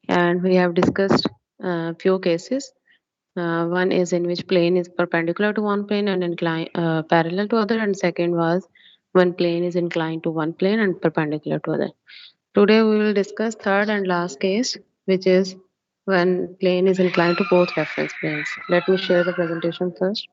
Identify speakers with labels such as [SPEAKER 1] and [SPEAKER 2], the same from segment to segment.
[SPEAKER 1] and we have discussed few cases. One is in which plane is perpendicular to one plane and inclined parallel to other, and second was when plane is inclined to one plane and perpendicular to other. Today we will discuss third and last case, which is when plane is inclined to both reference planes. Let me share the presentation first.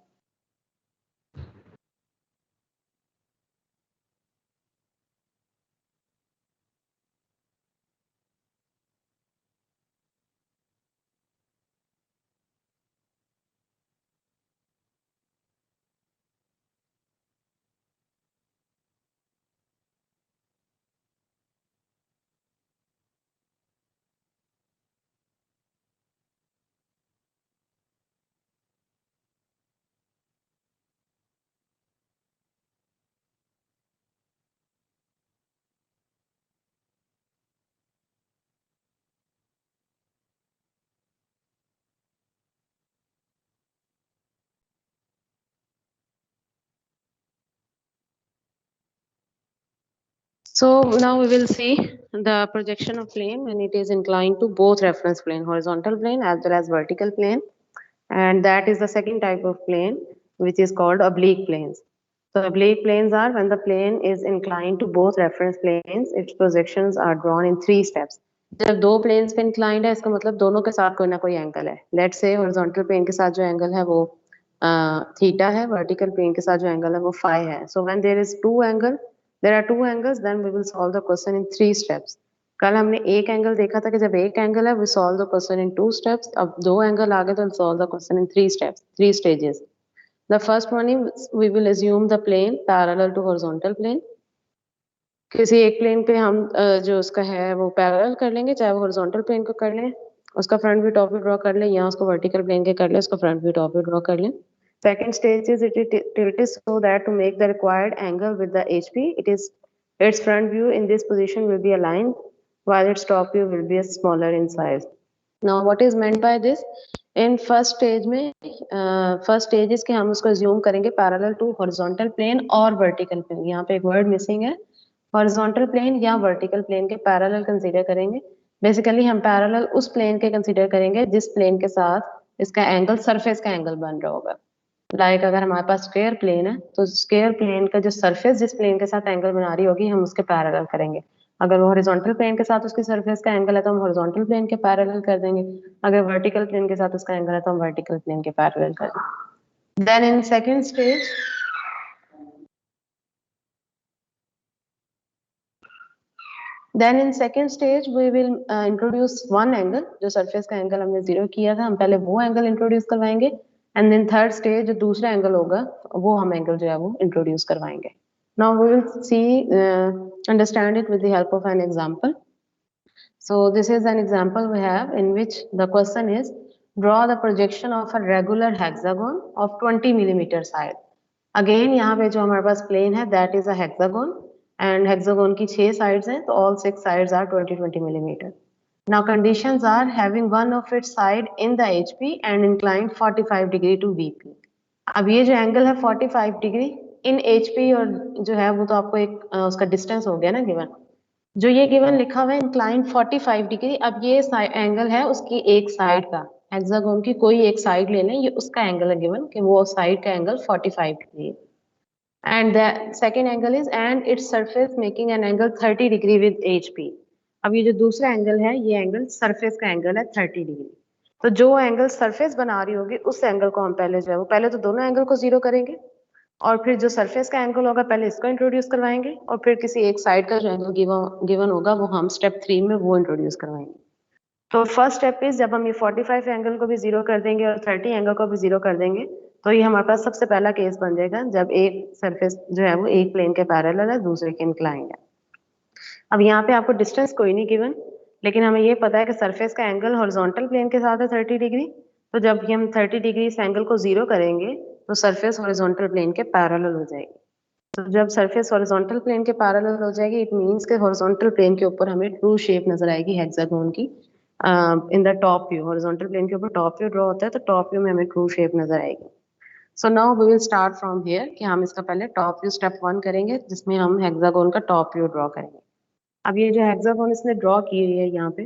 [SPEAKER 1] So now we will see the projection of plane when it is inclined to both reference plane, horizontal plane as well as vertical plane. And that is the second type of plane, which is called oblique planes. So oblique planes are when the plane is inclined to both reference planes, its projections are drawn in three steps. जब दो planes पे inclined है इसका मतलब दोनों के साथ कोई ना कोई एंगल है. लेट्स से हॉरिजॉन्टल प्लेन के साथ जो एंगल है वो थीटा है, वर्टिकल प्लेन के साथ जो एंगल है वो फाई है. So when there are two angles then we will solve the question in three steps. कल हमने एक एंगल देखा था कि जब एक एंगल है we solve the question in two steps. अब दो एंगल आ गए तो solve the question in three steps, three stages. The first one is we will assume the plane parallel to horizontal plane. किसी एक प्लेन पे हम जो उसका है वो पैरेलल कर लेंगे, चाहे वो हॉरिजॉन्टल प्लेन को कर लें, उसका front view top view draw कर लें, या उसको वर्टिकल प्लेन के कर लें, उसका front view top view draw कर लें. Second stage is it tilted so that to make the required angle with the HP, its front view in this position will be aligned while its top view will be smaller in size. Now what is meant by this? In first stage में first stage is कि हम उसको assume करेंगे parallel to horizontal plane और vertical plane. यहाँ पे एक word missing है. horizontal plane या vertical plane के parallel consider करेंगे. Basically हम parallel उस plane के consider करेंगे जिस plane के साथ इसका angle surface का angle बन रहा होगा. अगर हमारे पास स्क्वायर प्लेन है तो स्क्वायर प्लेन का जो सरफेस जिस प्लेन के साथ एंगल बना रही होगी हम उसके पैरेलल करेंगे. अगर वो हॉरिजॉन्टल प्लेन के साथ उसकी सरफेस का एंगल है तो हम हॉरिजॉन्टल प्लेन के पैरेलल कर देंगे. अगर वर्टिकल प्लेन के साथ उसका एंगल है तो हम वर्टिकल प्लेन के पैरेलल कर देंगे. Then in second stage we will introduce one angle. जो सरफेस का एंगल हमने जीरो किया था हम पहले वो एंगल इंट्रोड्यूस करवाएंगे. एंड देन थर्ड स्टेज जो दूसरा एंगल होगा वो हम एंगल जो है वो इंट्रोड्यूस करवाएंगे. Now we will understand it with the help of an example. So this is an example we have in which the question is draw the projection of a regular hexagon of 20 millimeter side. Again यहाँ पे जो हमारे पास plane है that is a hexagon and hexagon की 6 sides हैं तो all 6 sides are 20 millimeter. Now conditions are having one of its side in the HP and inclined 45 degree to VP. अब ये जो एंगल है 45 डिग्री इन HP और जो है वो तो आपको एक उसका डिस्टेंस हो गया ना गिवन. जो ये गिवन लिखा हुआ है इंक्लाइंड 45 डिग्री. अब ये एंगल है उसकी एक साइड का, हेक्सागोन की कोई एक साइड ले लें, ये उसका एंगल है गिवन कि वो साइड का एंगल 45 डिग्री है. And the second angle is and its surface making an angle 30 degree with HP. अब ये जो दूसरा एंगल है ये एंगल सरफेस का एंगल है 30 डिग्री. तो जो एंगल सरफेस बना रही होगी उस एंगल को हम पहले जो है वो पहले तो दोनों एंगल को जीरो करेंगे और फिर जो सरफेस का एंगल होगा पहले इसको इंट्रोड्यूस करवाएंगे और फिर किसी एक साइड का जो एंगल गिवन होगा वो हम स्टेप 3 में वो इंट्रोड्यूस करवाएंगे. तो फर्स्ट स्टेप इज जब हम ये 45 एंगल को भी जीरो कर देंगे और 30 एंगल को भी जीरो कर देंगे तो ये हमारे पास सबसे पहला केस बन जाएगा जब एक सरफेस जो है वो एक प्लेन के पैरेलल है दूसरे के इंक्लाइंड है. अब यहाँ पे आपको डिस्टेंस कोई नहीं गिवन लेकिन हमें ये पता है कि सरफेस का एंगल हॉरिजॉन्टल प्लेन के साथ है 30 डिग्री. तो जब हम 30 डिग्री इस एंगल को जीरो करेंगे तो सरफेस हॉरिजॉन्टल प्लेन के पैरेलल हो जाएगी. तो जब सरफेस हॉरिजॉन्टल प्लेन के पैरेलल हो जाएगी इट मींस के हॉरिजॉन्टल प्लेन के ऊपर हमें ट्रू शेप नजर आएगी हेक्सागोन की in the top view. Horizontal plane के ऊपर टॉप व्यू ड्रॉ होता है तो टॉप व्यू में हमें ट्रू शेप नजर आएगी. So now we will start from here कि हम इसका पहले टॉप व्यू स्टेप 1 करेंगे जिसमें हम हेक्सागोन का टॉप व्यू ड्रॉ करेंगे. अब ये जो हेक्सागोन इसने ड्रॉ की हुई है यहाँ पे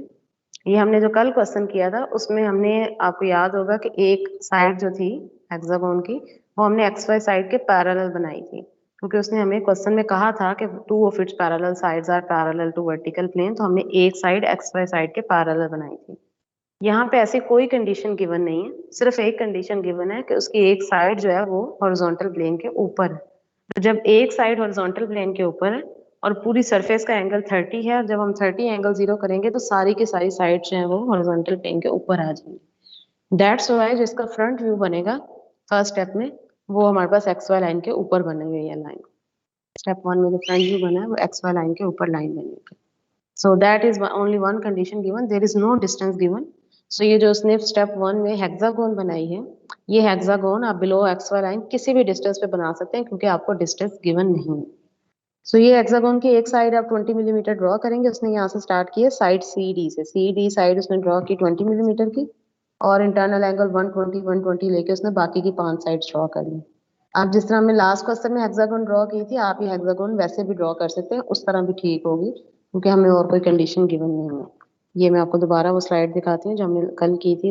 [SPEAKER 1] ये हमने जो कल क्वेश्चन किया था उसमें हमने, आपको याद होगा कि एक साइड जो थी हेक्सागोन की, वो हमने एक्स वाई साइड के पैरेलल बनाई थी, क्योंकि उसने हमें क्वेश्चन में कहा था कि two of its parallel sides are parallel to vertical plane, तो हमने एक साइड एक्स वाई साइड के पैरेलल बनाई थी। यहाँ पे ऐसी कोई कंडीशन गिवन नहीं है, सिर्फ एक कंडीशन गिवन है कि उसकी एक साइड जो है वो हॉरिजॉन्टल प्लेन के ऊपर है। तो जब एक साइड हॉरिजॉन्टल प्लेन के ऊपर है और पूरी सरफेस का एंगल 30 है, और जब हम 30 एंगल 0 करेंगे तो सारी की सारी साइड जो है वो हॉरिजॉन्टल प्लेन के ऊपर आ जाएंगी। दैट्स वाई जिसका फ्रंट व्यू बनेगा फर्स्ट स्टेप में, वो हमारे पास एक्स वाई लाइन के ऊपर बनी हुई है लाइन। स्टेप 1 में जो फ्रंट व्यू बना है वो एक्स वाई लाइन के ऊपर लाइन बनेगी। So that is only one condition given, there is no distance given. So ये जो उसने स्टेप 1 में हेक्सागोन बनाई है, ये हेक्सागोन आप बिलो एक्स वाई लाइन किसी भी डिस्टेंस पे बना सकते हैं, क्योंकि आपको डिस्टेंस गिवन नहीं है। सो ये हेक्सागोन की एक साइड आप 20 मिलीमीटर ड्रॉ करेंगे। उसने यहाँ से स्टार्ट किया साइड सी डी से, सी डी साइड उसने ड्रॉ की 20 मिलीमीटर की, और इंटरनल एंगल 120 लेके उसने बाकी की 5 साइड ड्रॉ कर ली। आप जिस तरह हमने लास्ट क्वेश्चन में हेक्सागोन ड्रॉ की थी, आप ये हेक्सागोन वैसे भी ड्रॉ कर सकते हैं, उस तरह भी ठीक होगी, क्योंकि हमें और कोई कंडीशन गिवन नहीं है। ये मैं आपको दोबारा वो स्लाइड दिखाती हूँ जो हमने कल की थी,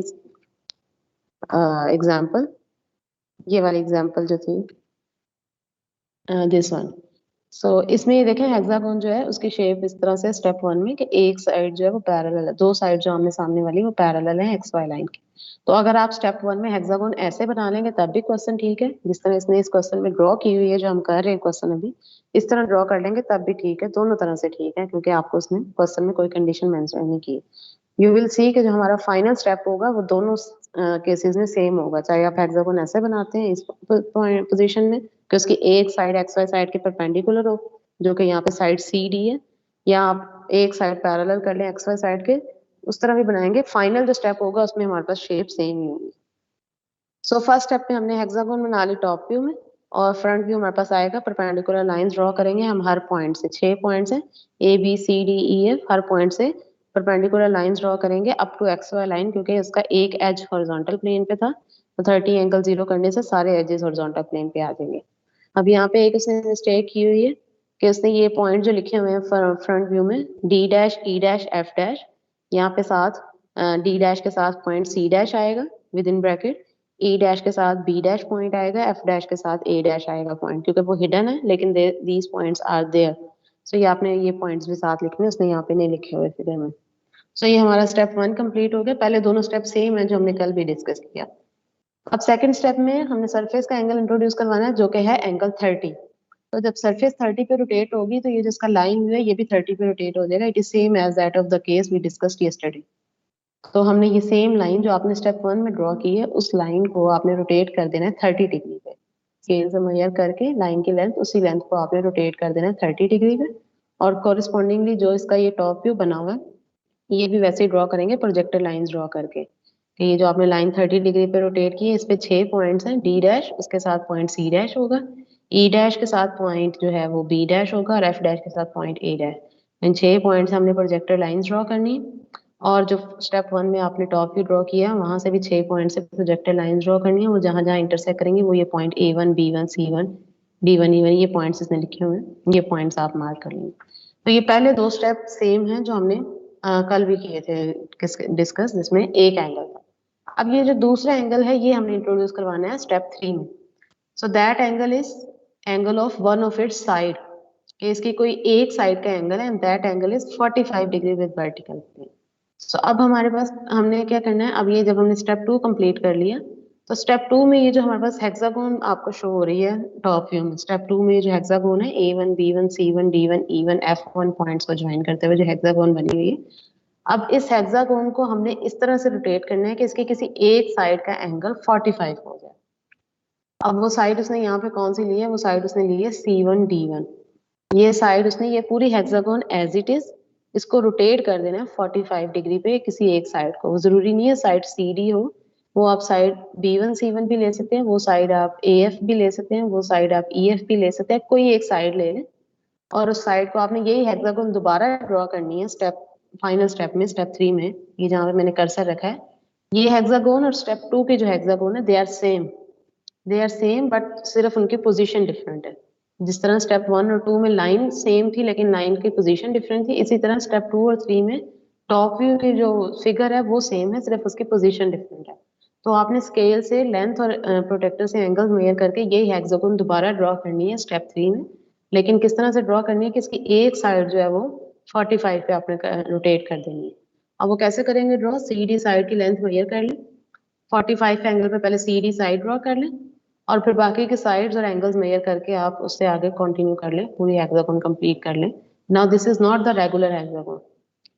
[SPEAKER 1] एग्जाम्पल, ये वाली एग्जाम्पल जो थी, दिस वन। सो इसमें ये देखें हेक्सागोन जो है उसकी शेप इस तरह से स्टेप 1 में कि एक साइड जो है वो पैरेलल है, दो साइड जो आमने सामने वाली वो पैरेलल है एक्स वाई लाइन की। तो अगर आप स्टेप 1 में हेक्सागोन ऐसे बना लेंगे तब भी क्वेश्चन ठीक है, जिस तरह इसने इस क्वेश्चन में ड्रॉ की हुई है जो हम कर रहे हैं क्वेश्चन अभी, इस तरह ड्रॉ कर लेंगे तब भी ठीक है, दोनों तरह से ठीक है, क्योंकि आपको उसने क्वेश्चन में कोई कंडीशन मेंशन नहीं की। यू विल सी कि जो हमारा फाइनल स्टेप होगा वो दोनों केसेस में सेम होगा, चाहे आप हेक्सागोन ऐसे बनाते हैं इस पोजीशन में कि उसकी एक साइड एक्स वाई साइड के परपेंडिकुलर हो, जो कि यहाँ पे साइड सी डी है, या आप एक साइड पैरेलल कर लें एक्स वाई साइड के, उस तरह भी बनाएंगे। फाइनल जो स्टेप होगा उसमें हमारे पास शेप सेम ही होगी। सो फर्स्ट स्टेप में हमने हेक्सागोन बना ली टॉप व्यू में, और फ्रंट व्यू हमारे पास आएगा, परपेंडिकुलर लाइंस ड्रॉ करेंगे हम हर पॉइंट से, 6 पॉइंट्स हैं A B C D E F, हर पॉइंट से परपेंडिकुलर लाइंस ड्रॉ करेंगे up to X Y line, क्योंकि इसका एक एज हॉरिजॉन्टल प्लेन पे था, तो 30 एंगल 0 करने से सारे एजेस हॉरिजॉन्टल प्लेन पे आ जाएंगे। अब यहाँ पे एक उसने मिस्टेक की हुई है कि उसने ये पॉइंट जो लिखे हुए हैं फ्रंट व्यू में, डी डैश ई डैश एफ डैश, यहाँ पे साथ डी डैश के साथ पॉइंट सी डैश आएगा with in bracket, E dash के साथ बी डैश पॉइंट आएगा, एफ डैश के साथ ए डैश आएगा पॉइंट, क्योंकि वो हिडन है लेकिन दीज पॉइंट्स आर देयर। सो ये आपने ये पॉइंट्स भी साथ लिखने, उसने यहाँ पे नहीं लिखे हुए फिगर में। सो ये हमारा स्टेप 1 कंप्लीट हो गया। पहले दोनों स्टेप सेम है जो हमने कल भी डिस्कस किया। अब सेकंड स्टेप में हमने सरफेस का एंगल इंट्रोड्यूस करवाना है, जो कि है एंगल 30। तो जब सरफेस 30 पे रोटेट होगी तो ये जिसका लाइन है ये भी 30 पे रोटेट हो जाएगा। It is same as that of the case we discussed yesterday. तो हमने ये सेम लाइन जो आपने स्टेप 1 में ड्रॉ की है, उस लाइन को आपने रोटेट कर देना है 30 डिग्री पे। स्केल से मेजर करके लाइन की लेंथ, उसी लेंथ को आपने रोटेट कर देना है 30 डिग्री पे। और कोरिस्पॉन्डिंगली जो इसका ये टॉप व्यू बना हुआ है, ये भी वैसे ही ड्रॉ करेंगे प्रोजेक्टेड लाइंस ड्रॉ करके, कि ये जो आपने लाइन 30 डिग्री पे रोटेट की है, इस पे 6 पॉइंट्स हैं, डी डैश उसके साथ पॉइंट सी डैश होगा, ई डैश के साथ पॉइंट जो है वो बी डैश होगा, और एफ डैश के साथ point A dash. In 6 points हमने प्रोजेक्टेड लाइंस ड्रॉ करनी है। और जो स्टेप 1 में आपने टॉप व्यू ड्रॉ किया, वहां से भी 6 पॉइंट से प्रोजेक्टेड लाइंस ड्रॉ करनी है। वो जहां जहां इंटरसेक्ट करेंगे वो ये point A1 B1 C1 D1 E1, ये पॉइंट्स इसने लिखे हुए हैं, ये पॉइंट्स आप मार्क कर लेंगे। तो ये पहले दो स्टेप सेम हैं जो हमने कल भी किए थे डिस्कस, जिसमें एक एंगल था। अब ये जो दूसरा एंगल है ये हमने इंट्रोड्यूस करवाना है स्टेप 3 में। So that angle is angle of one of its side, कि इसकी कोई एक साइड का एंगल है, and that angle is 45 degree with vertical plane. So अब हमारे पास हमने क्या करना है, अब ये जब हमने स्टेप 2 कंप्लीट कर लिया, तो स्टेप 2 में ये जो हमारे पास हेक्सागोन आपको शो हो रही है टॉप व्यू में, स्टेप 2 में जो हेक्सागोन है A1 B1 C1 D1 E1 F1 points को ज्वाइन करते हुए जो हेक्सागोन बनी हुई है, अब इस हेक्सागोन को हमने इस तरह से रोटेट करना है कि इसकी किसी एक साइड का एंगल 45 हो जाए। अब वो साइड उसने यहाँ पे कौन सी ली है, वो साइड उसने ली है C1 D1। ये साइड उसने, ये पूरी हेक्सागोन एज इट इज इसको रोटेट कर देना है 45 डिग्री पे किसी एक साइड को। वो जरूरी नहीं है साइड सी डी हो, वो आप साइड B1 C1 भी ले सकते हैं, वो साइड आप AF भी ले सकते हैं, वो साइड आप EF भी ले सकते हैं, कोई एक साइड ले लें। और उस साइड को आपने यही हेक्सागोन दोबारा ड्रॉ करनी है स्टेप, फाइनल स्टेप में, स्टेप 3 में, ये जहाँ पे मैंने कर्सर रखा है। ये हेक्सागोन और स्टेप 2 के जो हेक्सागोन है दे आर सेम बट सिर्फ उनकी पोजीशन डिफरेंट है। जिस तरह स्टेप 1 और 2 में लाइन सेम थी लेकिन लाइन की पोजीशन डिफरेंट थी, इसी तरह स्टेप 2 और 3 में टॉप व्यू की जो फिगर है वो सेम है, सिर्फ उसकी पोजीशन डिफरेंट है। तो आपने स्केल से लेंथ और प्रोटेक्टर से एंगल मेजर करके यही हेक्सागोन दोबारा ड्रॉ करनी है स्टेप 3 में। लेकिन किस तरह से ड्रॉ करनी है कि इसकी एक साइड जो है वो 45 पे आपने रोटेट कर देनी है। अब वो कैसे करेंगे ड्रॉ? सी डी साइड की लेंथ मेजर कर लें, 45 एंगल पे पहले सी डी साइड ड्रॉ कर लें, और फिर बाकी के साइड्स और एंगल्स मेजर करके आप उससे आगे कंटिन्यू कर लें, पूरी हेक्सागोन कंप्लीट कर लें। Now this is not the regular hexagon,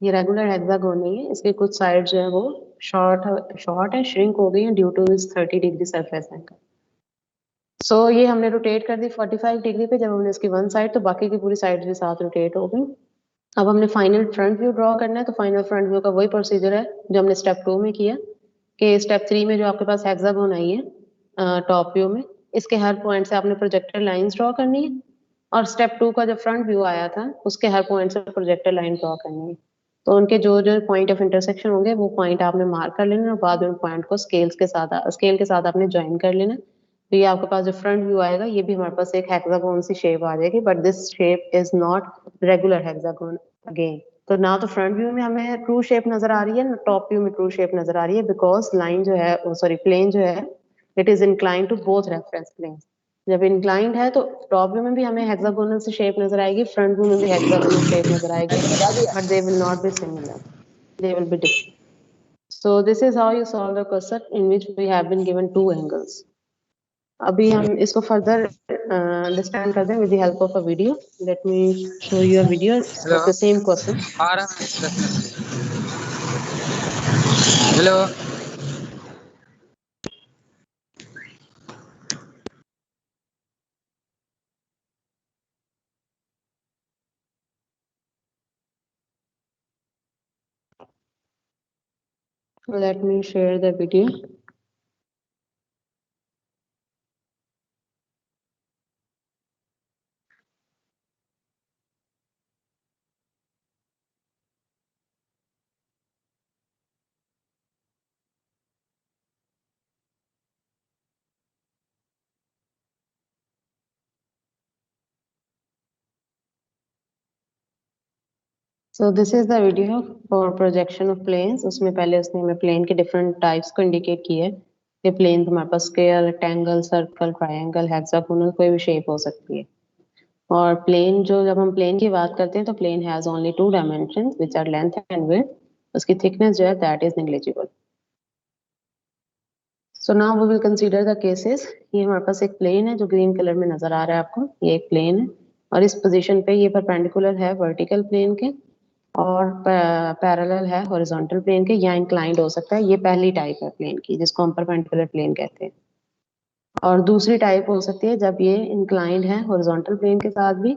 [SPEAKER 1] ये रेगुलर हेक्सागोन नहीं है, इसके कुछ साइड जो है वो शॉर्ट है, श्रिंक हो गई है due to this 30 degree surface angle. So ये हमने रोटेट कर दी 45 डिग्री पे, जब हमने इसकी वन साइड तो बाकी की पूरी साइड भी साथ रोटेट हो गई। अब हमने फाइनल फ्रंट व्यू ड्रॉ करना है, तो फाइनल फ्रंट व्यू का वही प्रोसीजर है जो हमने स्टेप 2 में किया, कि स्टेप 3 में जो आपके पास हेक्सागोन आई है टॉप व्यू में, इसके हर पॉइंट से आपने प्रोजेक्टर लाइंस ड्रॉ करनी है, और स्टेप 2 का जो फ्रंट व्यू आया था उसके हर पॉइंट से प्रोजेक्टर लाइन ड्रॉ करनी है। तो उनके जो जो पॉइंट ऑफ इंटरसेक्शन होंगे वो पॉइंट आपने मार्क कर लेना, और बाद में पॉइंट को स्केल के साथ आपने ज्वाइन कर लेना। तो ये आपके पास जो फ्रंट व्यू आएगा ये भी हमारे पास एक हेक्सागोन सी शेप आ जाएगी, but this shape is not regular hexagon again. तो ना तो फ्रंट व्यू में हमें ट्रू शेप नजर आ रही है, ना टॉप व्यू में ट्रू शेप नजर आ रही है, बिकॉज लाइन जो है, सॉरी प्लेन जो है, it is incline to both reference plane. जब इंक्लाइंड है तो टॉप व्यू में भी हमें हेक्सागोनल से शेप नजर आएगी, फ्रंट व्यू में भी हेक्सागोनल शेप नजर आएगी, but they will not be similar, they will be different. So this is how you solve the question in which we have been given two angles. अभी हम इसको further understand करते हैं with the help of a video. Let me show you a video of the same question.
[SPEAKER 2] आ रहा है 10 minute. Hello
[SPEAKER 1] Let me share the video. So this is the video for projection of planes. उसमें पहले उसने हमें plane के different types को indicate किया है कि प्लेन हमारे पास square, rectangle, circle, triangle, hexagonal, कोई भी शेप हो सकती है। और प्लेन जो, जब हम प्लेन की बात करते हैं तो plane has only two dimensions which are length and width. उसकी थिकनेस जो है that is negligible. So now we will consider the cases. ये हमारे पास एक प्लेन है जो ग्रीन कलर में नजर आ रहा है आपको, ये एक प्लेन है, और इस पोजीशन पे ये परपेंडिकुलर है वर्टिकल प्लेन के, और पैरेलल है हॉरिजॉन्टल प्लेन के, या इंक्लाइंड हो सकता है। ये पहली टाइप है प्लेन की जिसको हम परपेंडिकुलर प्लेन कहते हैं। और दूसरी टाइप हो सकती है जब ये इंक्लाइंड है हॉरिजॉन्टल प्लेन के साथ भी,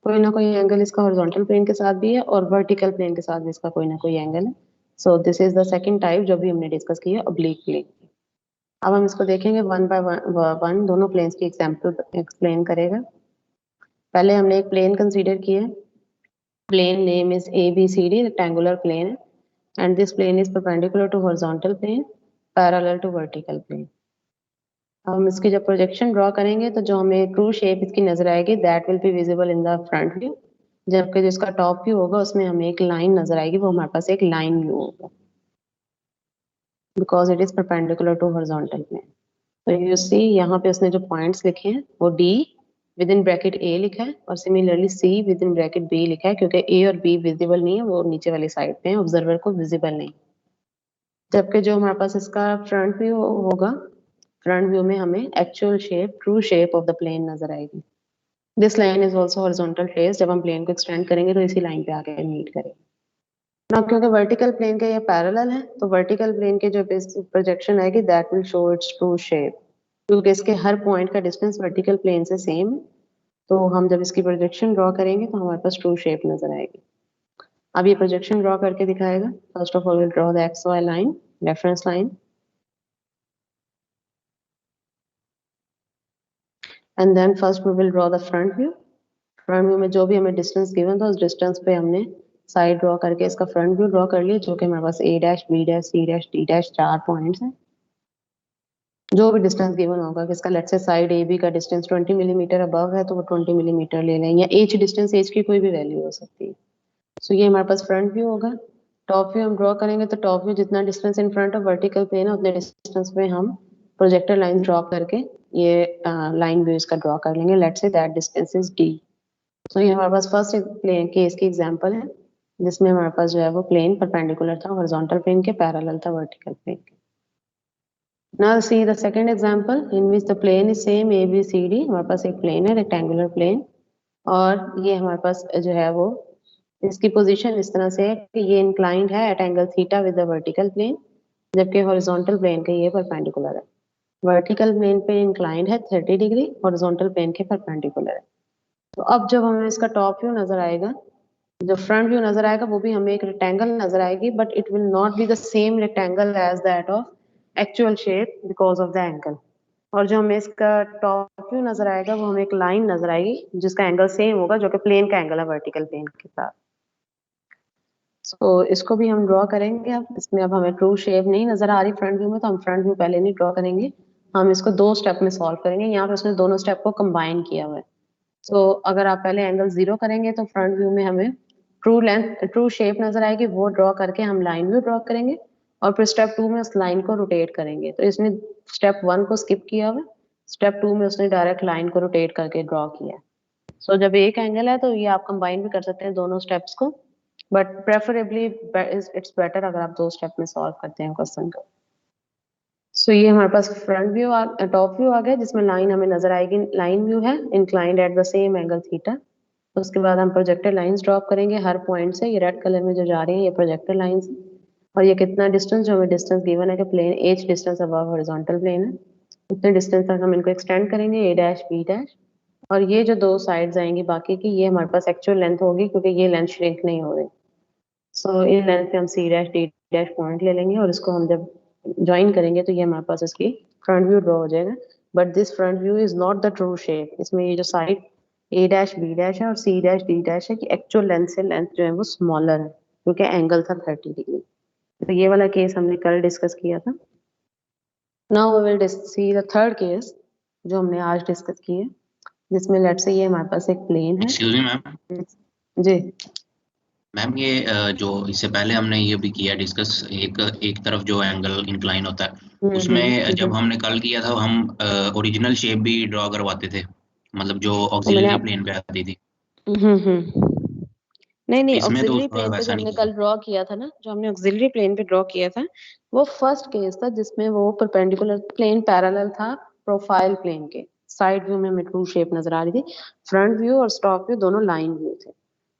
[SPEAKER 1] कोई ना कोई एंगल इसका हॉरिजॉन्टल प्लेन के साथ भी है, और वर्टिकल प्लेन के साथ भी इसका कोई ना कोई एंगल है। So this is the second type जो भी हमने डिस्कस की है, ऑब्लिक प्लेन। अब हम इसको देखेंगे वन बाय वन, दोनों प्लेन्स की एग्जांपल एक्सप्लेन करेगा। पहले हमने एक प्लेन कंसीडर किया, plane name is ABCD, rectangular plane है, and this plane is perpendicular to horizontal plane, parallel to vertical plane. हम इसकी जब प्रोजेक्शन ड्रॉ करेंगे तो जो हमें ट्रू शेप इसकी नजर आएगी that will be visible in the front view, जबकि जिसका टॉप व्यू होगा उसमें हमें एक लाइन नजर आएगी, वो हमारे पास एक लाइन व्यू होगा, because it is perpendicular to horizontal plane. तो यू सी यहाँ पे उसने जो पॉइंट्स लिखे हैं वो D within bracket A लिखा है, और similarly C within bracket B लिखा है, क्योंकि A और B विजिबल नहीं है, वो नीचे वाली साइड पे है, ऑब्जर्वर को विजिबल नहीं। जबकि जो हमारे पास इसका फ्रंट व्यू होगा, फ्रंट व्यू में हमें actual shape, true shape of the plane नजर आएगी। This line is also horizontal trace, जब हम प्लेन को एक्सटेंड करेंगे तो इसी लाइन पे आके मीट करेंगे ना, क्योंकि वर्टिकल प्लेन का ये पैरेलल है, तो वर्टिकल प्लेन के जो प्रोजेक्शन आएगी that will show it's true shape, क्योंकि इसके हर पॉइंट का डिस्टेंस वर्टिकल प्लेन से सेम है। तो हम जब इसकी प्रोजेक्शन ड्रॉ करेंगे तो हमारे पास ट्रू शेप नजर आएगी। अब ये प्रोजेक्शन ड्रॉ करके दिखाएगा। First of all will draw the XY line, reference line, and then first we will draw the front view. Front view में जो भी हमें डिस्टेंस गिवन था उस डिस्टेंस पे हमने साइड ड्रॉ करके इसका फ्रंट व्यू ड्रॉ कर लिया, जो कि हमारे पास A dash, B dash, C dash, D dash 4 points हैं। जो भी डिस्टेंस गिवन होगा कि इसका लेट्स से साइड AB का डिस्टेंस 20 मिलीमीटर अबव है तो वो 20 मिलीमीटर ले लें, या H डिस्टेंस, H की कोई भी वैल्यू हो सकती है। सो ये हमारे पास फ्रंट व्यू होगा। टॉप व्यू हम ड्रॉ करेंगे तो टॉप व्यू जितना distance in front of vertical plane है उतने डिस्टेंस पे हम प्रोजेक्टर लाइन ड्रॉ करके ये लाइन व्यू इसका ड्रॉ कर लेंगे। Let's say that distance is D. तो ये हमारे पास फर्स्ट प्लेन केस की एग्जांपल है जिसमें हमारे पास जो है वो प्लेन परपेंडिकुलर था हॉरिजॉन्टल प्लेन के, पैरेलल था वर्टिकल प्लेन के। Now see the second example in which the plane is same ABCD। हमारे पास एक प्लेन है रेक्टेंगुलर प्लेन और ये हमारे पास जो है वो इसकी पोजीशन इस तरह से है कि ये इंक्लाइंड है at angle theta with the vertical plane, जबकि हॉरिजॉन्टल प्लेन के ये परपेंडिकुलर है। वर्टिकल प्लेन पे इंक्लाइंड है 30 डिग्री, हॉरिजॉन्टल प्लेन के परपेंडिकुलर है। तो अब जब हमें इसका टॉप व्यू नजर आएगा, जो फ्रंट व्यू नजर आएगा वो भी हमें एक रेक्टेंगल नजर आएगी, but it will not be the same rectangle as that of actual shape because of the angle. और जो हमें इसका टॉप व्यू नजर आएगा वो हमें एक लाइन नजर आएगी जिसका एंगल सेम होगा, जो कि प्लेन का एंगल है वर्टिकल प्लेन के साथ। तो इसको भी हम ड्रॉ करेंगे। अब इसमें अब हमें ट्रू शेप नहीं नजर आ रही फ्रंट व्यू में, तो हम फ्रंट व्यू पहले नहीं ड्रॉ करेंगे, हम इसको दो स्टेप में सॉल्व करेंगे। यहाँ पे उसने दोनों स्टेप को कंबाइन किया हुआ है। तो अगर आप पहले एंगल 0 करेंगे तो फ्रंट व्यू में हमें ट्रू शेप नजर आएगी, वो ड्रॉ करके हम लाइन व्यू ड्रॉ करेंगे और फिर स्टेप 2 में उस लाइन को रोटेट करेंगे। तो इसने स्टेप 1 को स्किप किया हुआ, स्टेप 2 में उसने डायरेक्ट लाइन को रोटेट करके ड्रॉ किया। सो जब एक एंगल है तो ये आप कंबाइन भी कर सकते हैं दोनों स्टेप्स को, बट प्रेफरेबली इट्स बेटर अगर आप दो स्टेप में सॉल्व करते हैं क्वेश्चन को। सो ये हमारे पास फ्रंट व्यू टॉप व्यू आ गया जिसमें लाइन हमें नजर आएगी, लाइन व्यू है inclined at the same angle theta. उसके बाद हम प्रोजेक्टेड लाइंस ड्रॉप करेंगे हर पॉइंट से। ये रेड कलर में जो जा रही है ये प्रोजेक्टेड लाइंस, और ये कितना डिस्टेंस, जो हमें डिस्टेंस गिवन है कि plane H distance above horizontal plane है, उतने डिस्टेंस तक हम इनको एक्सटेंड करेंगे ए डैश बी डैश। और ये जो दो साइड्स आएंगी बाकी की, ये हमारे पास एक्चुअल लेंथ होगी क्योंकि ये लेंथ श्रिंक नहीं हो रही। सो इन लेंथ पे हम C dash D dash point ले लेंगे और इसको हम जब ज्वाइन करेंगे तो ये हमारे पास इसकी फ्रंट व्यू ड्रॉ हो जाएगा। But this front view is not the true shape. इसमें ये जो साइड ए डैश बी डैश है और सी डैश डी डैश है कि एक्चुअल लेंथ से लेंथ जो है वो स्मॉलर है क्योंकि एंगल था 30 डिग्री। तो ये वाला केस हमने कल डिस्कस किया था। Now we will see the third case जो हमने आज डिस्कस किया, जिसमें लेट्स से ये हमारे पास एक प्लेन है।
[SPEAKER 2] Excuse me ma'am.
[SPEAKER 1] जी
[SPEAKER 2] मैम ये जो इससे पहले हमने ये भी किया डिस्कस, एक एक तरफ जो एंगल इंक्लाइन होता है उसमें जब हमने कल किया था हम ओरिजिनल शेप भी ड्रॉ करवाते थे, मतलब जो
[SPEAKER 1] तो मैंने
[SPEAKER 2] ऑक्सिलरी प्लेन पे आती थी।
[SPEAKER 1] नहीं नहीं,
[SPEAKER 2] इसमें तो
[SPEAKER 1] ऑक्सिलरी प्लेन पे जो
[SPEAKER 2] वैसा नहीं
[SPEAKER 1] हमने
[SPEAKER 2] किया।
[SPEAKER 1] कल ड्रॉ किया था ना, जो हमने ऑक्सिलरी प्लेन पे ड्रॉ किया था वो फर्स्ट केस था जिसमें वो परपेंडिकुलर प्लेन पैरेलल था प्रोफाइल प्लेन के। साइड व्यू में हमें ट्रू शेप नजर आ रही थी, फ्रंट व्यू और टॉप व्यू दोनों लाइन व्यू थे।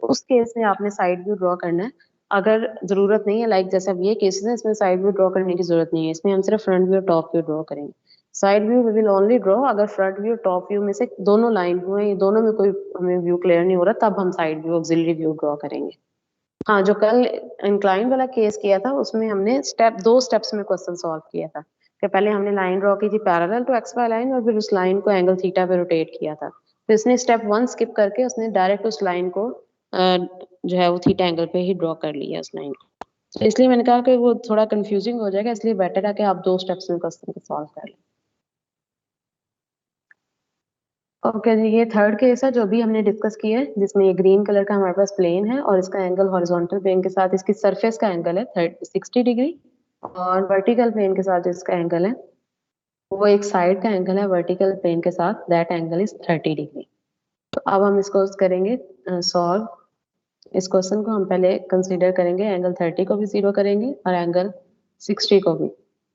[SPEAKER 1] उस केस में आपने साइड व्यू ड्रॉ करना है। अगर जरूरत नहीं है, लाइक जैसे अब ये केसेस है इसमें साइड व्यू ड्रॉ करने की जरूरत नहीं है, इसमें हम सिर्फ front view top view draw करेंगे। Side view we will only draw अगर फ्रंट व्यू टॉप व्यू में से दोनों लाइन व्यू है, ये दोनों में कोई हमें व्यू क्लियर नहीं हो रहा, तब हम side view auxiliary view draw करेंगे। हाँ, जो कल इंक्लाइन वाला केस किया था उसमें हमने दो स्टेप्स में क्वेश्चन सॉल्व किया था कि पहले हमने लाइन ड्रॉ की थी parallel to X Y line और फिर उस लाइन को एंगल थीटा पे रोटेट किया था। तो इसने स्टेप 1 स्किप करके उसने डायरेक्ट उस लाइन को जो है वो थीटा एंगल पे ही ड्रॉ कर लिया उस लाइन को। तो इसलिए मैंने कहा कि वो थोड़ा कंफ्यूजिंग हो जाएगा, इसलिए बेटर है कि आप दो स्टेप्स में क्वेश्चन को सॉल्व कर लें। ओके जी, ये थर्ड केस है जो भी हमने डिस्कस किया है, जिसमें ये ग्रीन कलर का हमारे पास प्लेन है और इसका एंगल हॉरिजॉन्टल प्लेन के साथ इसकी सरफेस का एंगल है 60 डिग्री, और वर्टिकल प्लेन के साथ इसका एंगल है वो एक साइड का एंगल है वर्टिकल प्लेन के साथ, दैट एंगल इज 30 डिग्री। तो अब हम इसको करेंगे सॉल्व। इस क्वेश्चन को हम पहले कंसीडर करेंगे, एंगल 30 को भी 0 करेंगे और एंगल 60 को भी।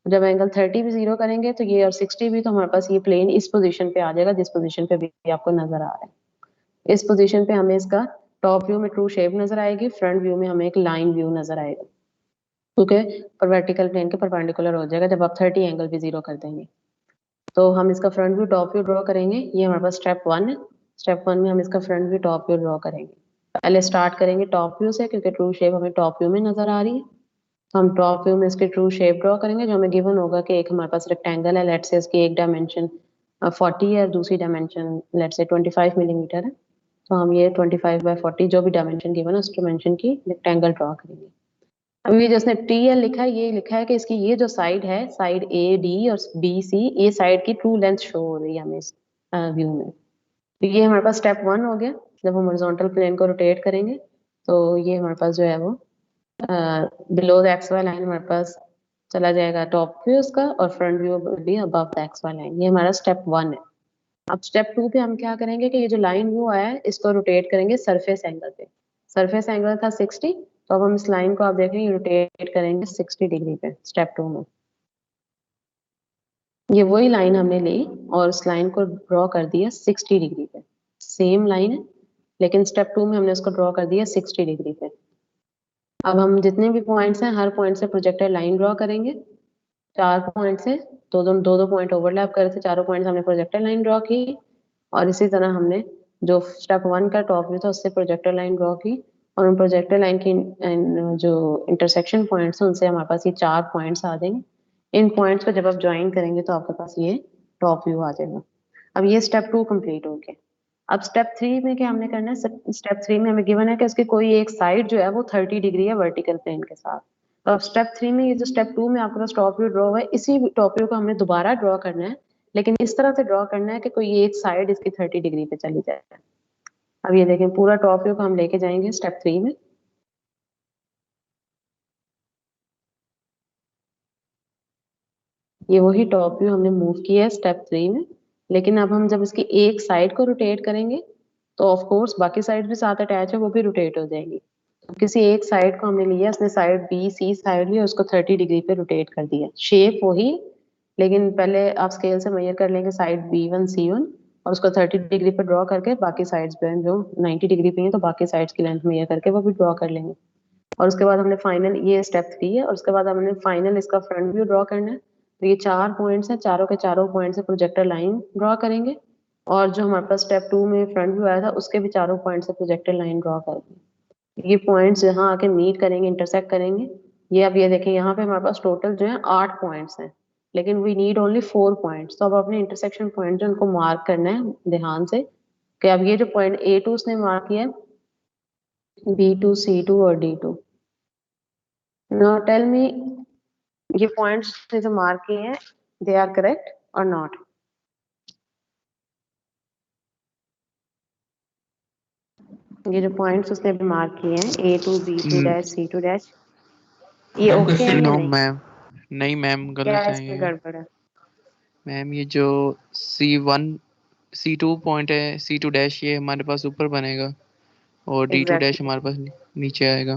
[SPEAKER 1] जब एंगल 30 भी 0 करेंगे तो ये और 60 भी, तो हमारे पास ये प्लेन इस पोजीशन पे आ जाएगा जिस पोजीशन पे भी आपको नजर आ रहा है। इस पोजीशन पे हमें इसका टॉप व्यू में ट्रू शेप नजर आएगी, फ्रंट व्यू में हमें एक लाइन व्यू नजर आएगा क्योंकि पर वर्टिकल प्लेन के परपेंडिकुलर हो जाएगा जब आप 30 एंगल भी 0 कर देंगे। तो हम इसका front view top view draw करेंगे। ये हमारे पास स्टेप 1 है। स्टेप 1 में हम इसका front view top view draw करेंगे। पहले स्टार्ट करेंगे टॉप व्यू से क्योंकि ट्रू शेप हमें टॉप व्यू में नजर आ रही है। तो हम टॉप व्यू में इसकी ट्रू शेप ड्रॉ करेंगे जो हमें गिवन होगा कि एक हमारे पास रेक्टेंगल है, लेट्स से इसकी एक डायमेंशन 40 है और दूसरी डायमेंशन लेट्स से 25 मिलीमीटर है। तो हम ये 25/40 जो भी डायमेंशन गिवन है उस डायमेंशन की रेक्टेंगल ड्रॉ करेंगे। अब ये जिसने टी एल लिखा है, ये लिखा है कि इसकी ये जो साइड है, साइड ए डी और बी सी, ये साइड की ट्रू लेंथ शो हो रही है हमें इस व्यू में। तो ये हमारे पास स्टेप 1 हो गया। जब हम हॉरिजॉन्टल प्लेन को रोटेट करेंगे तो ये हमारे पास जो है वो below the X Y line हमारे पास चला जाएगा टॉप व्यू उसका, और front view will be above the X Y line. ये हमारा स्टेप 1 है। अब स्टेप 2 पे हम क्या करेंगे कि ये जो लाइन व्यू आया है इसको रोटेट करेंगे सरफेस एंगल पे। सरफेस एंगल था 60, तो अब हम इस लाइन को आप देखेंगे रोटेट करेंगे 60 डिग्री पे स्टेप 2 में। ये वही लाइन हमने ली और उस लाइन को ड्रॉ कर दिया 60 डिग्री पे। सेम लाइन है लेकिन स्टेप 2 में हमने उसको ड्रॉ कर दिया 60 डिग्री पे। अब हम जितने भी पॉइंट्स हैं हर पॉइंट से प्रोजेक्टर लाइन ड्रॉ करेंगे। 4 पॉइंट से दो पॉइंट ओवरलैप कर रहे थे, चारों पॉइंट्स हमने प्रोजेक्टर लाइन ड्रॉ की। और इसी तरह हमने जो स्टेप 1 का टॉप व्यू था उससे प्रोजेक्टर लाइन ड्रॉ की, और उन प्रोजेक्टर लाइन की जो इंटरसेक्शन पॉइंट्स हैं उनसे हमारे पास ये 4 पॉइंट्स आ जाएंगे। इन पॉइंट्स को जब आप ज्वाइन करेंगे तो आपके पास ये टॉप व्यू आ जाएगा। अब ये स्टेप 2 कंप्लीट हो गया। अब स्टेप 3 में क्या हमने करना है? स्टेप 3 में हमें गिवन है कि उसकी कोई एक साइड जो है वो 30 डिग्री है वर्टिकल प्लेन के साथ। तो अब स्टेप 3 में ये जो स्टेप 2 में आपके पास टॉप व्यू ड्रॉ हुआ है, इसी टॉप व्यू को हमने दोबारा ड्रॉ करना है, लेकिन इस तरह से ड्रॉ करना है कि कोई एक साइड इसकी 30 डिग्री पे चली जाए। अब ये देखें पूरा टॉप व्यू को हम लेके जाएंगे स्टेप 3 में। ये वही टॉप व्यू हमने मूव किया है स्टेप 3 में, लेकिन अब हम जब इसकी एक साइड को रोटेट करेंगे तो ऑफ कोर्स बाकी साइड भी साथ अटैच है, वो भी रोटेट हो जाएंगी। तो किसी एक साइड को हमने लिया, उसने साइड बी सी साइड ली, उसको 30 डिग्री पे रोटेट कर दिया। शेप वही, लेकिन पहले आप स्केल से मेजर कर लेंगे साइड B1 C1 और उसको 30 डिग्री पे ड्रॉ करके बाकी साइड्स पे जो 90 डिग्री पे हैं तो बाकी साइड्स की लेंथ मेजर करके वो भी ड्रॉ कर लेंगे। और उसके बाद हमने फाइनल, ये स्टेप 3 है, और उसके बाद हमने फाइनल इसका फ्रंट व्यू ड्रॉ करना है। तो ये 4 पॉइंट्स हैं, चारों के चारों पॉइंट से प्रोजेक्टर लाइन ड्रॉ करेंगे, और जो हमारे पास स्टेप 2 में फ्रंट व्यू आया था उसके भी चारों पॉइंट से प्रोजेक्टर लाइन ड्रॉ करेंगे। ये पॉइंट्स यहाँ आके मीट करेंगे, इंटरसेक्ट करेंगे। ये अब ये देखें यहाँ पे हमारे पास टोटल जो है 8 पॉइंट्स हैं, लेकिन वी नीड ओनली 4 पॉइंट्स। तो अब अपने इंटरसेक्शन पॉइंट जो उनको मार्क करना है ध्यान से, कि अब ये जो पॉइंट A2 उसने मार्क किया है, B2 C2 और D2। नाउ टेल मी, ये पॉइंट्स जो मार्क किए हैं दे आर करेक्ट और नॉट? ये जो पॉइंट्स उसने मार्क किए हैं A2 B2 dash C2 dash, ये ओके है या
[SPEAKER 3] नो
[SPEAKER 1] नहीं?
[SPEAKER 3] मैम, नहीं मैम
[SPEAKER 1] क्या
[SPEAKER 3] गलत है
[SPEAKER 1] इसमें
[SPEAKER 3] ये।
[SPEAKER 1] गड़बड़ है?
[SPEAKER 3] मैम ये जो C1 C2 पॉइंट है C2 डैश ये हमारे पास ऊपर बनेगा और D2 डैश
[SPEAKER 1] एग्जैक्टली
[SPEAKER 3] हमारे पास नीचे आएगा।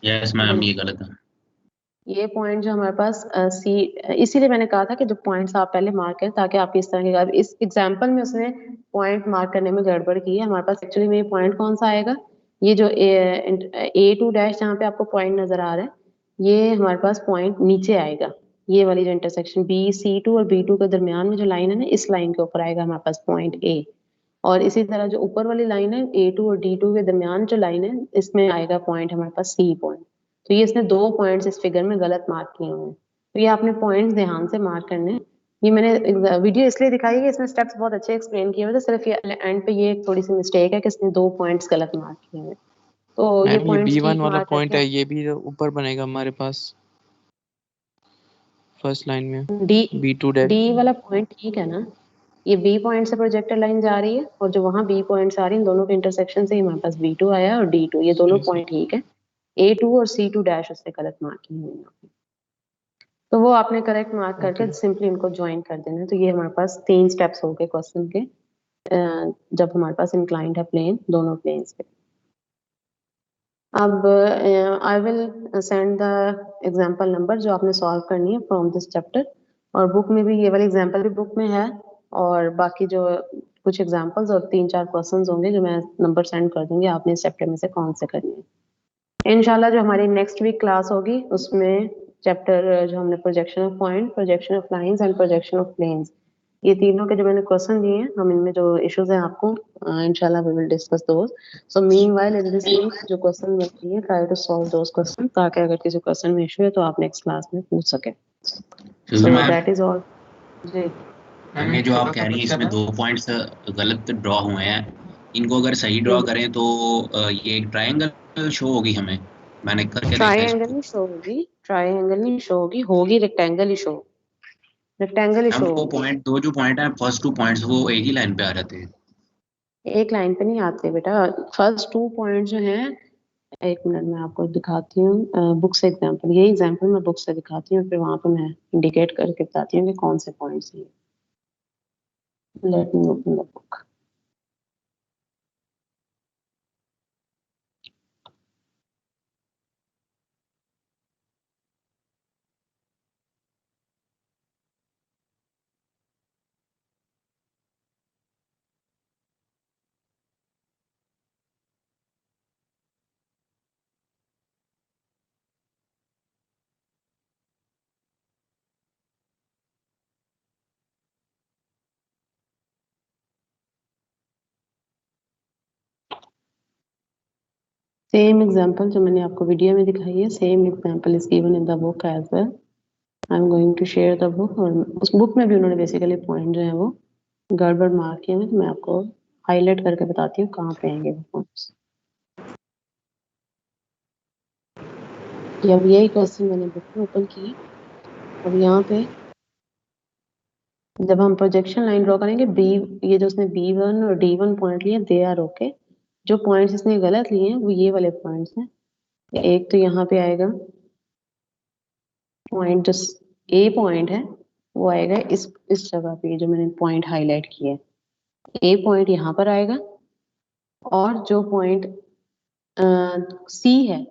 [SPEAKER 2] यस मैम ये गलत है।
[SPEAKER 1] ये पॉइंट जो हमारे पास सी, इसीलिए मैंने कहा था कि जो पॉइंट्स आप पहले मार्क करें ताकि आपकी इस तरह के, इस एग्जांपल में उसने पॉइंट मार्क करने में गड़बड़ की है। हमारे पास एक्चुअली में ये पॉइंट कौन सा आएगा? ये जो A2 डैश जहाँ पे आपको पॉइंट नजर आ रहा है, ये हमारे पास पॉइंट नीचे आएगा। ये वाली जो इंटरसेक्शन B C2 और B2 के दरमियान में जो लाइन है ना, इस लाइन के ऊपर आएगा हमारे पास पॉइंट A। और इसी तरह जो ऊपर वाली लाइन है A2 और D2 के दरमियान जो लाइन है, इसमें आएगा पॉइंट हमारे पास C पॉइंट। तो ये इसने 2 पॉइंट्स इस फिगर में गलत मार्क किए हुए हैं। तो ये आपने पॉइंट्स ध्यान से मार्क करने हैं। ये मैंने वीडियो इसलिए दिखाई है कि इसमें स्टेप्स बहुत अच्छे एक्सप्लेन किए हुए थे, सिर्फ ये एंड पे ये थोड़ी सी मिस्टेक है कि इसने 2 पॉइंट्स गलत मार्क किए हैं। तो ये
[SPEAKER 3] मैम ये
[SPEAKER 1] पॉइंट्स
[SPEAKER 3] B1
[SPEAKER 1] ठीक
[SPEAKER 3] वाला
[SPEAKER 1] मार्क
[SPEAKER 3] पॉइंट
[SPEAKER 1] करके
[SPEAKER 3] है, ये भी तो ऊपर बनेगा हमारे पास फर्स्ट लाइन में
[SPEAKER 1] डी
[SPEAKER 3] B2 डैश।
[SPEAKER 1] डी वाला पॉइंट ठीक है ना? ये बी पॉइंट से प्रोजेक्टर लाइन जा रही है और जो वहां बी पॉइंट्स आ रही है, इन दोनों के इंटरसेक्शन से ही हमारे पास B2 आया और D2, ये दोनों पॉइंट ठीक है। A2 और C2 डैश उससे गलत मार्क किए हुए हैं, तो वो आपने करेक्ट मार्क करके सिंपली इनको ज्वाइन कर देना है। तो ये हमारे पास 3 स्टेप्स हो गए क्वेश्चन के, जब हमारे पास इंक्लाइंड है प्लेन दोनों प्लेन्स पे। अब I will send the example number जो आपने सॉल्व करनी है फ्रॉम दिस चैप्टर, और बुक में भी ये वाली एग्जांपल भी बुक में है, और बाकी जो कुछ एग्जांपल्स और 3-4 क्वेश्चंस होंगे जो मैं नंबर सेंड कर दूंगी, आपने इस चैप्टर में से कौन से करने हैं। इंशाल्लाह जो हमारी नेक्स्ट वीक क्लास होगी उसमें चैप्टर जो हमने projection of point, projection of lines and projection of planes, ये तीनों के जो मैंने क्वेश्चन दिए हैं, हम इनमें जो इश्यूज हैं आपको इंशाल्लाह we will discuss those. So meanwhile in this week जो क्वेश्चन मैं दिए, try to solve those question, ताकि अगर किसी क्वेश्चन में इशू है तो आप नेक्स्ट क्लास में पूछ सके। सो दैट इज ऑल जी।
[SPEAKER 2] ये जो आप कह रही हैं इसमें 2 पॉइंट्स गलत ड्रॉ हुए हैं, इनको अगर सही ड्रॉ करें तो ये एक ट्रायंगल शो होगी हमें। मैंने करके देखा
[SPEAKER 1] ट्राइंगल
[SPEAKER 2] इसको।
[SPEAKER 1] नहीं शो होगी, ट्राइंगल नहीं शो होगी, होगी रेक्टेंगल ही शो, रेक्टेंगल ही
[SPEAKER 2] मैम
[SPEAKER 1] शो
[SPEAKER 2] वो
[SPEAKER 1] होगी।
[SPEAKER 2] पॉइंट, 2 जो पॉइंट है फर्स्ट 2 पॉइंट्स वो एक ही लाइन पे आ जाते हैं।
[SPEAKER 1] एक लाइन पे नहीं आते बेटा, फर्स्ट 2 पॉइंट जो हैं एक मिनट में आपको दिखाती हूँ बुक से एग्जांपल, ये एग्जांपल मैं बुक से दिखाती हूँ, फिर वहां पे मैं इंडिकेट करके बताती हूँ कि कौन से पॉइंट्स हैं। Let me open the book. Same example जो मैंने आपको वीडियो में दिखाई है, same example is given in the book as well. I am going to share the book, और उस बुक में भी उन्होंने बेसिकली पॉइंट जो है वो गड़बड़ मार्क किए हैं, तो मैं आपको हाईलाइट करके बताती हूँ कहाँ पे आएंगे वो पॉइंट्स। अब यही क्वेश्चन मैंने बुक में ओपन किया। अब यहाँ पे जब हम प्रोजेक्शन लाइन ड्रॉ करेंगे, बी, ये जो उसने B1 और D1 पॉइंट लिए, दे आर ओके। जो पॉइंट्स इसने गलत लिए हैं वो ये वाले पॉइंट्स हैं। एक तो यहाँ पे आएगा पॉइंट, जो ए पॉइंट है वो आएगा इस जगह पे, जो मैंने पॉइंट हाईलाइट किया है, ए पॉइंट यहाँ पर आएगा। और जो पॉइंट सी है,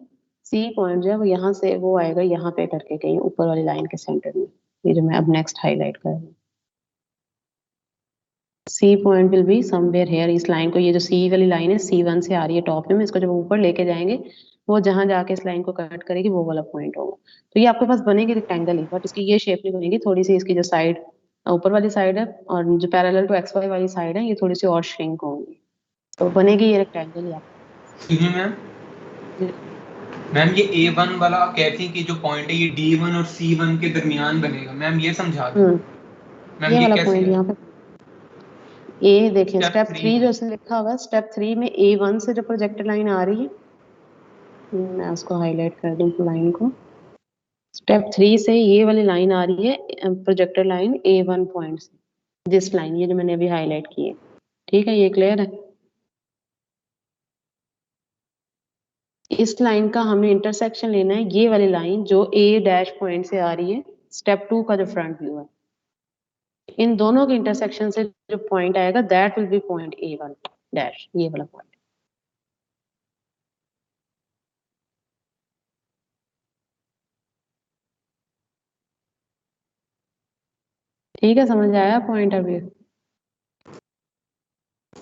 [SPEAKER 1] सी पॉइंट जो है वो यहाँ से वो आएगा यहाँ पे करके कहीं ऊपर वाली लाइन के सेंटर में, ये जो मैं अब नेक्स्ट हाईलाइट कर रही हूँ। C point will be somewhere here, इस लाइन को, ये जो सी वाली लाइन है C1 से आ रही है टॉप में, इसको जब ऊपर लेके जाएंगे वो जहां जाके इस लाइन को कट करेगी वो वाला पॉइंट होगा। तो ये आपके पास बनेगी रेक्टेंगल ही, बट इसकी ये शेप नहीं बनेगी, थोड़ी सी इसकी जो साइड ऊपर वाली साइड है और जो पैरेलल टू XY वाली साइड है ये थोड़ी सी और श्रिंक होंगी, तो बनेगी ये रेक्टेंगल ही आपको।
[SPEAKER 4] सुनिए मैम, मैम ये A1 वाला आप कहती हैं कि जो पॉइंट है ये D1 और C1 के दरमियान बनेगा, मैम ये समझा दें। मैम
[SPEAKER 1] ये वाला
[SPEAKER 4] कैसे
[SPEAKER 1] पॉइंट
[SPEAKER 4] है?
[SPEAKER 1] यहाँ पे ए, देखिए
[SPEAKER 4] Step
[SPEAKER 1] स्टेप 3
[SPEAKER 4] 3
[SPEAKER 1] जो इसमें लिखा हुआ है, स्टेप 3 में A1 से जो प्रोजेक्टर लाइन आ रही है, मैं उसको हाईलाइट कर दूं लाइन को। स्टेप 3 से ये वाली लाइन आ रही है, प्रोजेक्टर लाइन A1 पॉइंट से, दिस लाइन, ये जो मैंने अभी हाईलाइट की है। ठीक है, ये क्लियर है? इस लाइन का हमने इंटरसेक्शन लेना है, ये वाली लाइन जो A डैश पॉइंट से आ रही है, स्टेप 2 का जो फ्रंट व्यू है, इन दोनों के इंटरसेक्शन से जो पॉइंट आएगा that will be point A1 dash, ये वाला पॉइंट। ठीक है, समझ आया पॉइंट अभी?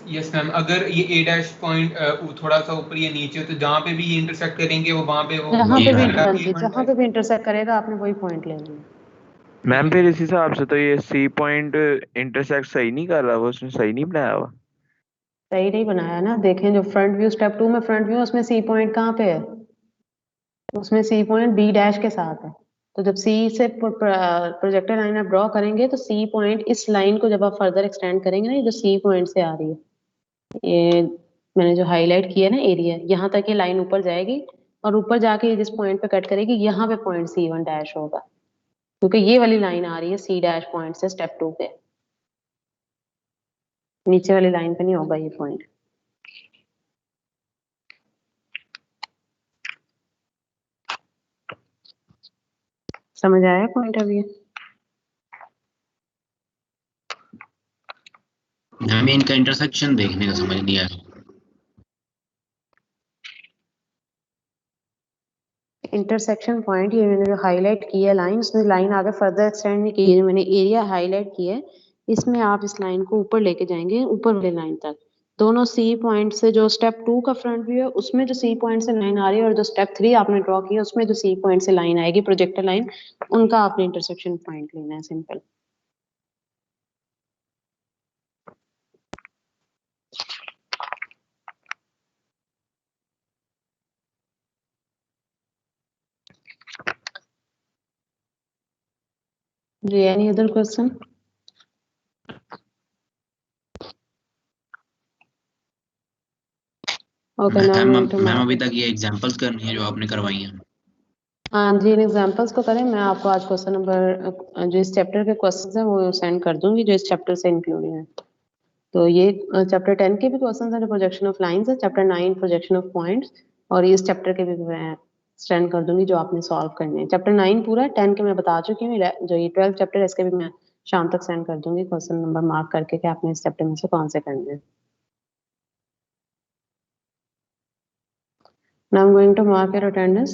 [SPEAKER 4] यस मैम, अगर ये A डैश पॉइंट थोड़ा सा ऊपर या नीचे हो तो जहाँ पे भी ये इंटरसेक्ट करेंगे वो वहाँ पे वो
[SPEAKER 1] जहाँ पे भी,
[SPEAKER 4] हमारा
[SPEAKER 1] हाँ जी,
[SPEAKER 4] A1
[SPEAKER 1] जहाँ पे भी इंटरसेक्ट करेगा आपने वही पॉइंट ले लेना।
[SPEAKER 5] मैम फिर इस हिसाब से तो ये सी पॉइंट इंटरसेक्ट सही नहीं कर रहा, वो उसने सही नहीं बनाया हुआ।
[SPEAKER 1] सही नहीं बनाया ना, देखें जो फ्रंट व्यू, स्टेप 2 में फ्रंट व्यू, उसमें सी पॉइंट कहाँ पे है? उसमें सी पॉइंट बी डैश के साथ है। तो जब सी से प्रोजेक्टर लाइन आप ड्रॉ करेंगे तो सी पॉइंट, इस लाइन को जब आप फर्दर एक्सटेंड करेंगे ना, ये जो सी पॉइंट से आ रही है, ये मैंने जो हाईलाइट किया ना एरिया, यहाँ तक ये लाइन ऊपर जाएगी और ऊपर जाके ये जिस पॉइंट पे कट करेगी यहाँ पे पॉइंट C1 डैश होगा, क्योंकि ये वाली लाइन आ रही है C डैश पॉइंट से स्टेप 2 पे, नीचे वाली लाइन पे नहीं होगा ये पॉइंट। समझ आया पॉइंट अभी?
[SPEAKER 2] हमें इनका इंटरसेक्शन देखने का समझ नहीं आया।
[SPEAKER 1] इंटरसेक्शन पॉइंट, ये मैंने जो हाईलाइट किया लाइन, उसमें लाइन आगे फर्दर एक्सटेंड नहीं की है, मैंने एरिया हाईलाइट किया है, इसमें आप इस लाइन को ऊपर लेके जाएंगे ऊपर वाली लाइन तक, दोनों सी पॉइंट से, जो स्टेप 2 का फ्रंट व्यू है उसमें जो सी पॉइंट से लाइन आ रही है और जो स्टेप 3 आपने ड्रॉ किया उसमें जो सी पॉइंट से लाइन आएगी प्रोजेक्टर लाइन, उनका आपने इंटरसेक्शन पॉइंट लेना है, सिंपल। जी, any other question? Okay, now going to
[SPEAKER 2] ma'am अभी तक ये एग्जांपल्स करनी है जो आपने करवाई हैं।
[SPEAKER 1] हाँ जी, इन एग्जांपल्स को करें। मैं आपको आज क्वेश्चन नंबर, जो इस चैप्टर के क्वेश्चंस हैं वो सेंड कर दूंगी जो इस चैप्टर से इंक्लूडेड हैं। तो ये चैप्टर 10 के भी क्वेश्चंस हैं जो प्रोजेक्शन ऑफ लाइंस है, चैप्टर 9 प्रोजेक्शन ऑफ पॉइंट्स, और इस चैप्टर के भी मैं सेंड कर दूंगी जो आपने सॉल्व करने हैं। चैप्टर 9 पूरा है, 10 के मैं बता चुकी हूँ, जो ये 12 चैप्टर है इसके भी मैं शाम तक सेंड कर दूंगी क्वेश्चन नंबर मार्क करके कि आपने इस चैप्टर में से कौन से करने हैं। Now I'm going to mark your attendance.